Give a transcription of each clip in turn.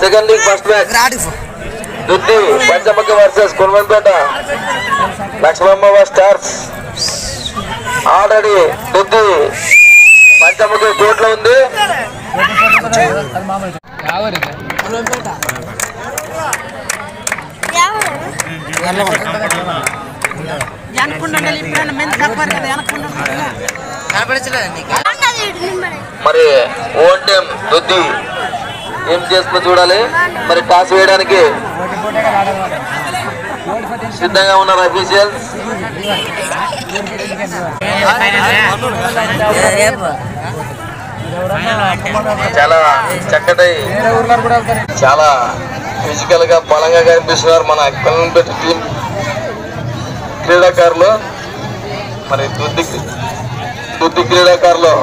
Second league first match Duddi Panchamukhi versus Kulvanpeta Lakshmamma stars. Already Duddi Panchamukhi కోట్లో ఉంది. మరి ఓన్ టీమ్ దుద్ది ఏం చేస్తుందో చూడాలి. మరి టాస్ వేయడానికి సిద్ధంగా ఉన్నారు అఫీషియల్స్. చాలా చక్కటి చాలా ఫిజికల్ గా బలంగా కనిపిస్తున్నారు మన కుల్వన్పేట టీం క్రీడాకారులు. మరి దుద్ది క్రీడాకారులు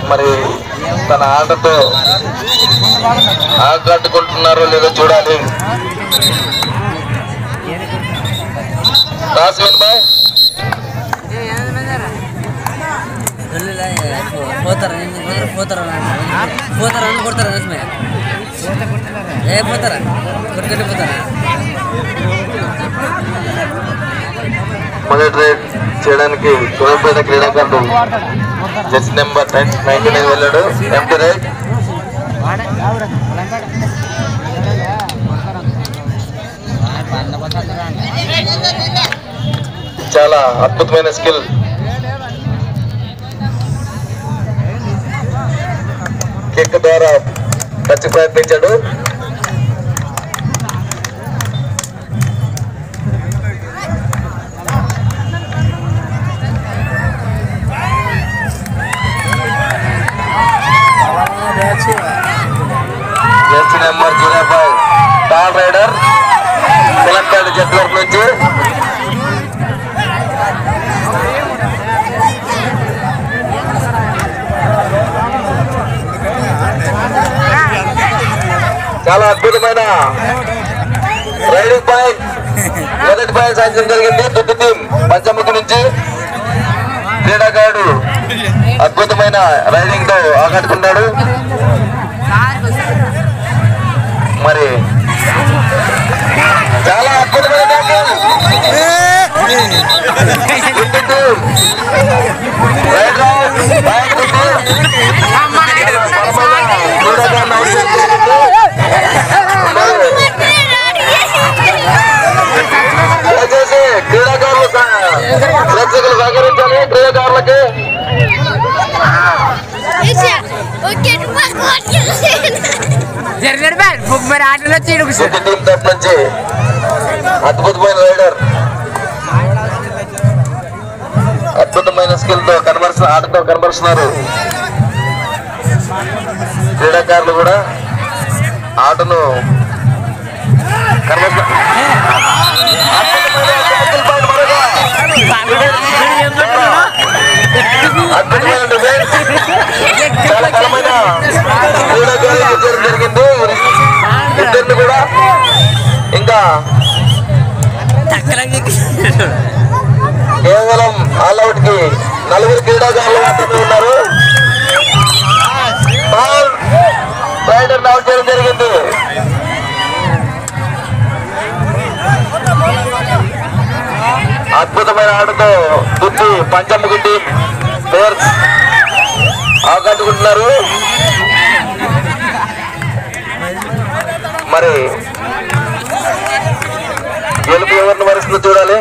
మరి తన ఆటతో ఆకట్టుకుంటున్నారో లేదో చూడాలి. రాసిన్ బాయ్ మొదటి రైడ్ చేయడానికి కుల్వన్పేట క్రీడాకారులు జెర్సీ నెంబర్ 99 వెళ్ళాడు. ఎంటీ రైడ్ చాలా అద్భుతమైన స్కిల్. కిక్ ద్వారా టచ్ ప్రయత్నించాడు. జెర్సీ నెంబర్ 05 టాల్ రైడర్ కుల్వన్పేట జట్టు వరకు నుంచి చాలా అద్భుతమైన రైడింగ్ పాయింట్ మొదటి పాయింట్ సాధించడం జరిగింది. దుద్ది టీం పంచముఖి నుంచి క్రీడాకారుడు అద్భుతమైన రైడింగ్ తో ఆకట్టుకున్నాడు. మరి చాలా అద్భుతమైన దయచేసి క్రీడాకారులు ప్రేక్షకులు సహకరించాలి. క్రీడాకారులకి నుంచి అద్భుతమైన రైడర్ అద్భుతమైన స్కిల్ తో ఆటతో కనబరుస్తున్నారు. క్రీడాకారులు కూడా ఆటను అద్భుతమైన డిఫెన్స్ చాలా బలమైన క్రీడాకారులు జరిగింది. ఇద్దరిని కూడా ఇంకా కేవలం ఆల్అౌట్ కి 4 క్రీడాకారులు మాత్రమే ఉన్నారు. రైడర్ అవుట్ చేయడం జరిగింది. అద్భుతమైన ఆటతో దుద్ది పంచముఖి టీం ప్లేయర్స్ ఆకట్టుకుంటున్నారు. మరి గెలుపు ఎవరిని వరుస్తుందో చూడాలి.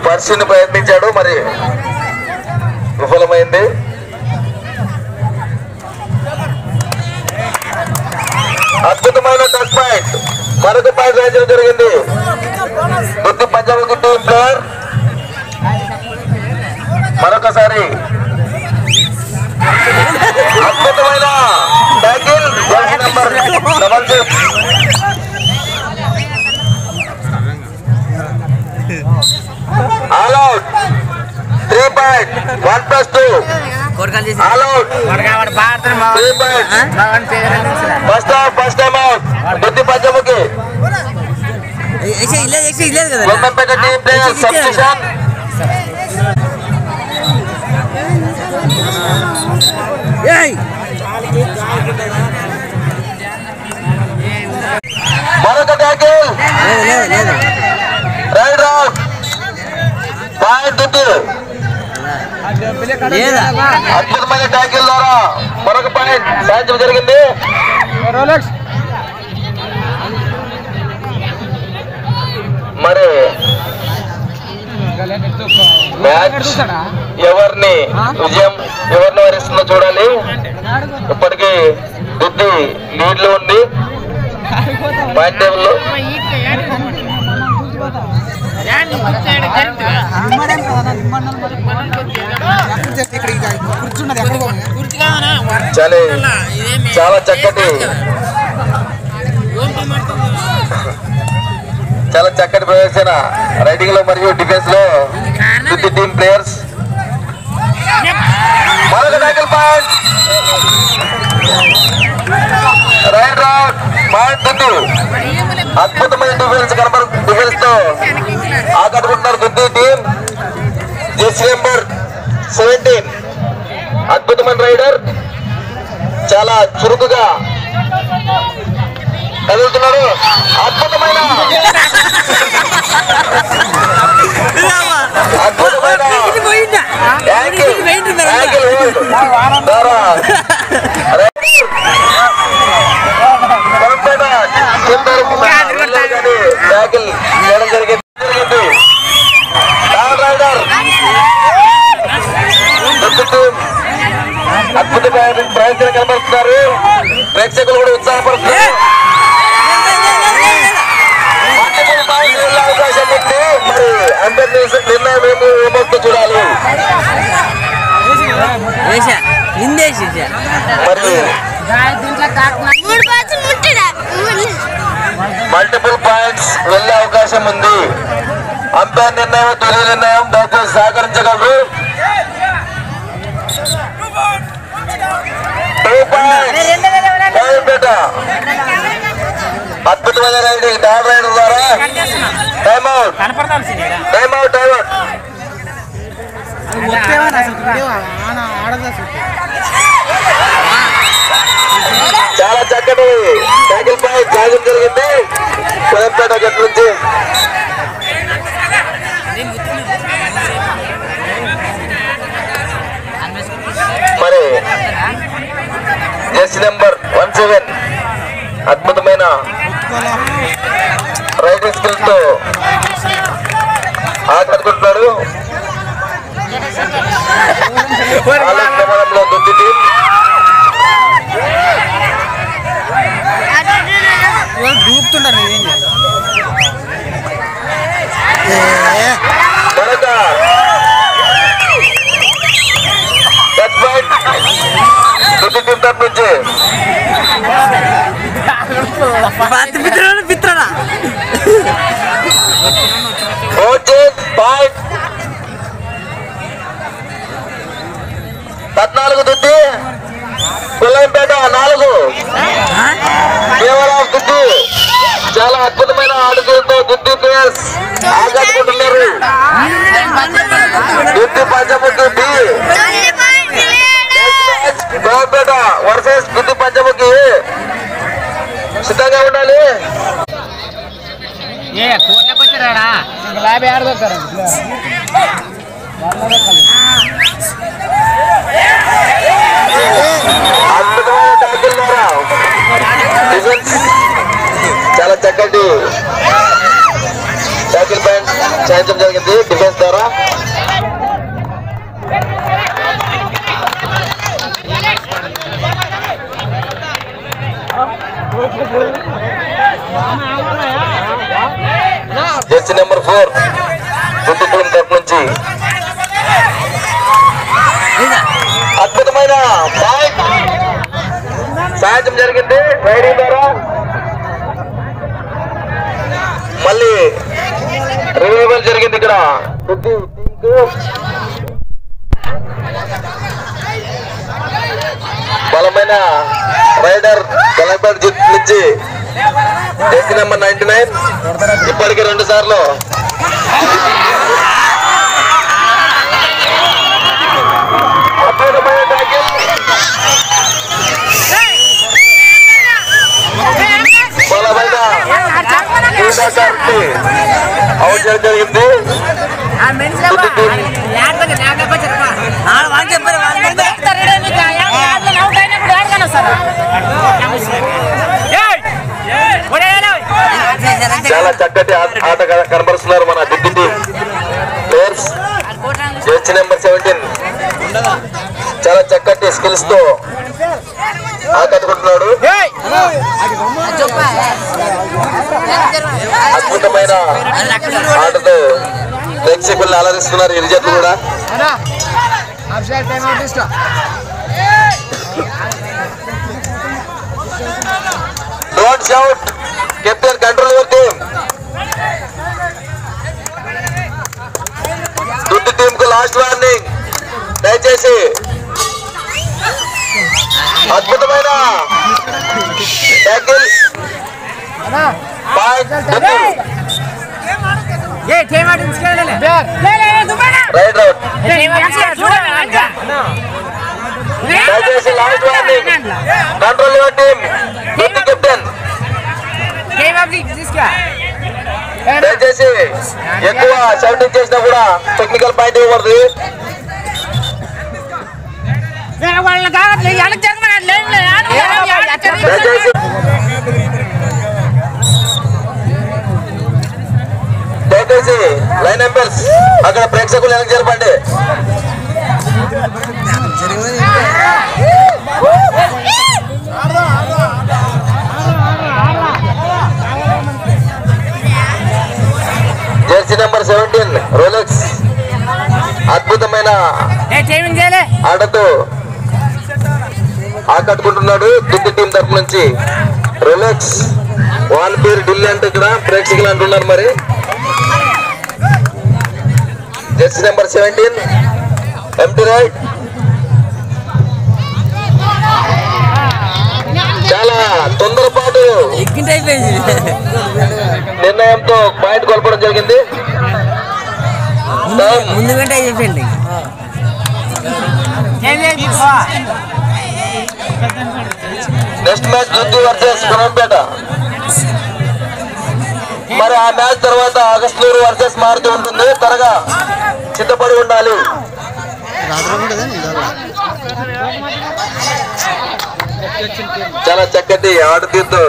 పర్సుని ప్రయత్నించాడు, మరి విఫలమైంది. అద్భుతమైన టచ్ పాయింట్ మరొక పాయింట్ రాయించడం జరిగింది. దుద్ది పంచముఖి టీం ప్లేయర్ మరొకసారి అద్భుతమైన tackle jersey number 66 all out 3 point 1+2 first time out Duddi Panchamukhi Gommampeta team player substitution మరొక tackle right out point Duddi అద్భుతమైన ట్యాకిల్ ద్వారా మరొక పాయింట్ సాధించడం జరిగింది. మరి మ్యాచ్ ఎవరిని వరిస్తుందో చూడాలి. ఇప్పటికీ దుద్ది లీడ్ లో ఉంది పాయింట్ టేబుల్ లో. చాలా చక్కటి ప్రదర్శన రైడింగ్ లో మరియు డిఫెన్స్ లో దుద్ది టీమ్ ప్లేయర్స్. మరొక ట్యాకిల్ పాయింట్ రైట్ రౌట్ పాయింట్ దుద్ది. అద్భుతమైన డిఫెన్స్ డిఫెన్స్ తో ఆకట్టుకుంటున్నారు దుద్ది టీం. జెర్సీ నెంబర్ 17 అద్భుతమైన రైడర్, చాలా చురుకుగా కదులుతున్నాడు. అద్భుతమైన అద్భుతమైన ప్రయత్నం కనబరుస్తున్నారు. ప్రేక్షకులు కూడా ఉత్సాహపడుతున్నారు. అవకాశం ఉంది. మరి అంబేద్కర్ నిర్ణయం ఏమవుతుందో చూడాలి. మరి మల్టిపుల్ పాయింట్స్ వెళ్ళే అవకాశం ఉంది. అంపైర్ నిర్ణయం తొలి నిర్ణయం, దయచేసి సహకరించగలరు. 2 పాయింట్స్ అద్భుతమైన రైడింగ్ డాల్ రైడర్ ద్వారా టైమ్అవుట్. చాలా చక్కటి ట్యాకిల్ పాయింట్ సాగడం జరిగింది కొలంపేట జట్టు నుంచి. మరి జెర్సీ నెంబర్ 17 అద్భుతమైన రైడింగ్ స్కిల్స్ తో ఆకట్టుకుంటున్నాడు. ప్రమాణంలో దుద్ది టీం మరొక టచ్ పాయింట్ దుద్ది టీం తరఫు నుంచి. Point 14 Duddi, Kollampeta 4. Favour of Duddi. చాలా అద్భుతమైన ఆడుతులతో దుద్ది ప్లేయర్స్ ఆకట్టుకుంటున్నారు. Duddi Panchamukhi B Kollampeta versus Duddi Panchamukhi. సిద్ధంగా ఉండాలి. అద్భుతమైన ట్యాకిల్ ద్వారా డిఫెన్స్ చాలా చక్కటి ట్యాకిల్ పాయింట్ సాధించడం జరిగింది డిఫెన్స్ ద్వారా. జెర్సీ నెంబర్ 4 దుద్దిగూడెం తరఫు నుంచి అద్భుతమైన పాయింట్ సాధించడం జరిగింది రైడింగ్ ద్వారా. మళ్ళీ రివైవల్ జరిగింది ఇక్కడ దుద్ది టీంకు. బలమైన రైడర్ గలపేట జిత్ నుంచి జెర్సీ నెంబర్ 99 ఇప్పటికి 2 సార్లు అద్భుతమైన ట్యాకిల్. బలమైన అవుట్ చేయడం జరిగింది. చాలా చక్కటి ఆట కనబరుస్తున్నారు మన దిద్ది టీం ప్లేయర్స్. జెర్సీ నెంబర్ 17 చాలా చక్కటి స్కిల్స్ తో ఆకట్టుకుంటున్నాడు. అద్భుతమైన ఆటతో ప్రేక్షకుల్ని అలరిస్తున్నారు ఇరు జట్లు కూడా. Don't shout, captain control your team. Duddi team కు లాస్ట్ వార్నింగ్, దయచేసి. అద్భుతమైన ట్యాకిల్ రైట్ అవుట్. దయచేసి last warning, control your team. Duddi captain దయచేసి ఎక్కువ షౌటింగ్ చేసినా కూడా టెక్నికల్ పాయింట్ ఇవ్వకూడదు. దయచేసి లైన్ ఎంపైర్స్ అక్కడ ప్రేక్షకులు వెనక్కి జరపండి. జెర్సీ నెంబర్ 17 రోలెక్స్ అద్భుతమైన ఆటతో ఆకట్టుకుంటున్నాడు దుద్ది టీం తరఫు నుంచి. రోలెక్స్ వాళ్ళ పేరు ఢిల్లీ అంటే ఇక్కడ ప్రేక్షకులు అంటున్నారు. మరి జెర్సీ నెంబర్ 17 ఎంటీ రైట్ చాలా తొందరపాటు నిర్ణయంతో పాయింట్ కోల్పోవడం జరిగింది. Next match Duddi versus Konampeta. మరి ఆ మ్యాచ్ తర్వాత ఆగస్టు వర్సెస్ మారుతూ ఉంటుంది. త్వరగా సిద్ధపడి ఉండాలి. చాలా చక్కటి ఆటతీరుతో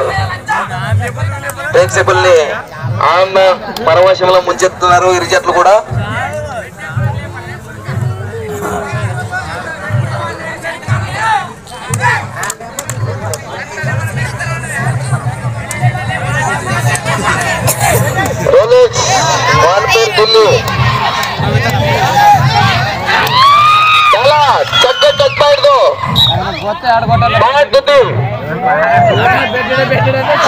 ప్రేక్షకుల్ని ఆనంద పరవశంలో ముంచెత్తున్నారు ఇరు జట్లు కూడా. రోలెక్స్ వాళ్ళ పేరు ఢిల్లీ చాలా చక్కటి టచ్ పాయింట్ తో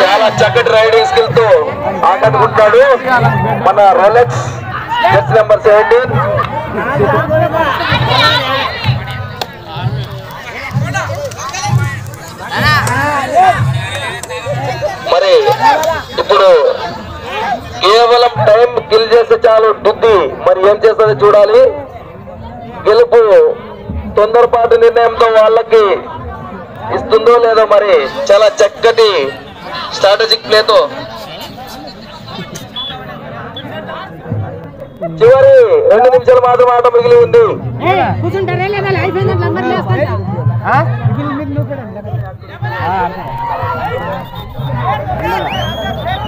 చాలా చక్కటి రైడింగ్ స్కిల్ తో ఆకట్టుకుంటాడు మన రోలెక్స్ జెర్సీ నెంబర్ 17. మరి ఇప్పుడు కేవలం టైం కిల్ చేస్తే చాలు దుద్ది. మరి ఏం చేస్తుందో చూడాలి. గెలుపు తొందరపాటు నిర్ణయంతో వాళ్ళకి ఇస్తుందో లేదో. మరి చాలా చక్కటి స్ట్రాటజిక్ ప్లేతో చివరి 2 నిమిషాలు మాత్రం ఆట మిగిలి ఉంది.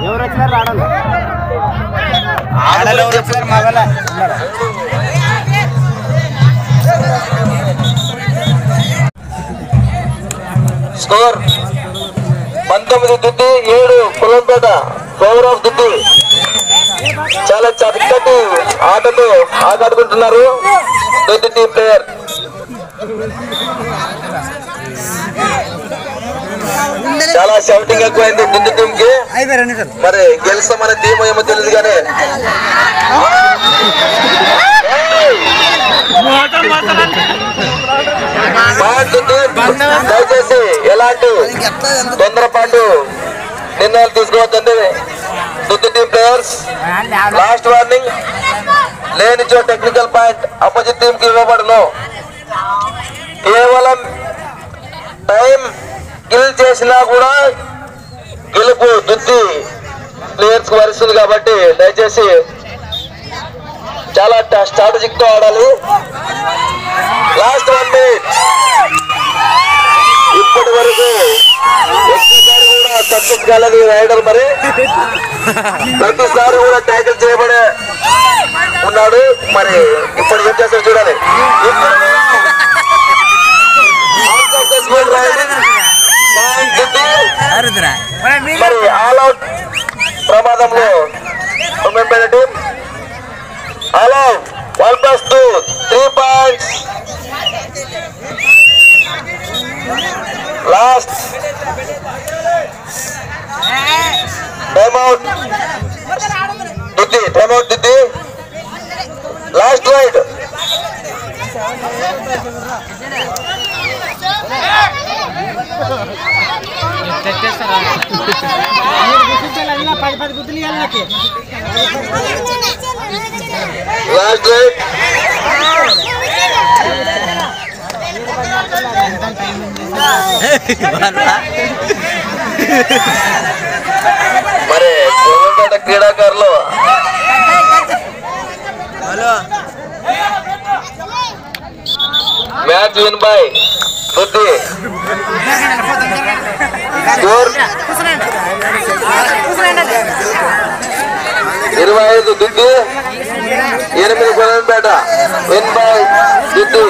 ఎవరు వచ్చినారు score 19 Duddi 7 Kolampeta. Favour of Duddi. చాలా చక్కటి ఆటతో ఆకట్టుకుంటున్నారు దుద్ది టీం ప్లేయర్. చాలా షౌటింగ్ ఎక్కువైంది దుద్ది టీం కి. మరి గెలుస్తామనే టీం ఏమో తెలియదు కానీ దయచేసి ఎలాంటి తొందరపాటు నిర్ణయాలు తీసుకోవద్దండి. దుద్దు టీం ప్లేయర్స్ లాస్ట్ వార్నింగ్, లేనిచో టెక్నికల్ పాయింట్ అపోజిట్ టీం కి ఇవ్వబడును. కేవలం టైం కిల్ చేసినా కూడా గెలుపు దుద్ది ప్లేయర్స్ కు వరిస్తుంది కాబట్టి దయచేసి చాలా స్ట్రాటజిక్ తో ఆడాలి. Last 1 minute. ఇప్పటి వరకు ఒక్కసారి కూడా సక్సెస్ కాలేదు రైడర్. మరి ప్రతిసారి కూడా ట్యాకిల్ చేయబడే ఉన్నాడు. మరి ఇప్పుడు ఏం చేస్తాడు చూడాలి. మరి ఆల్ అవుట్ ప్రమాదంలో team all out 1+2 3 points. Last time out Diddi, time out Diddi. Last raid. Last raid. మరి కోవపేట క్రీడాకారులు match win by Duddi. Score 25 Duddi, 8 Kovapeta. Win by దుద్ది.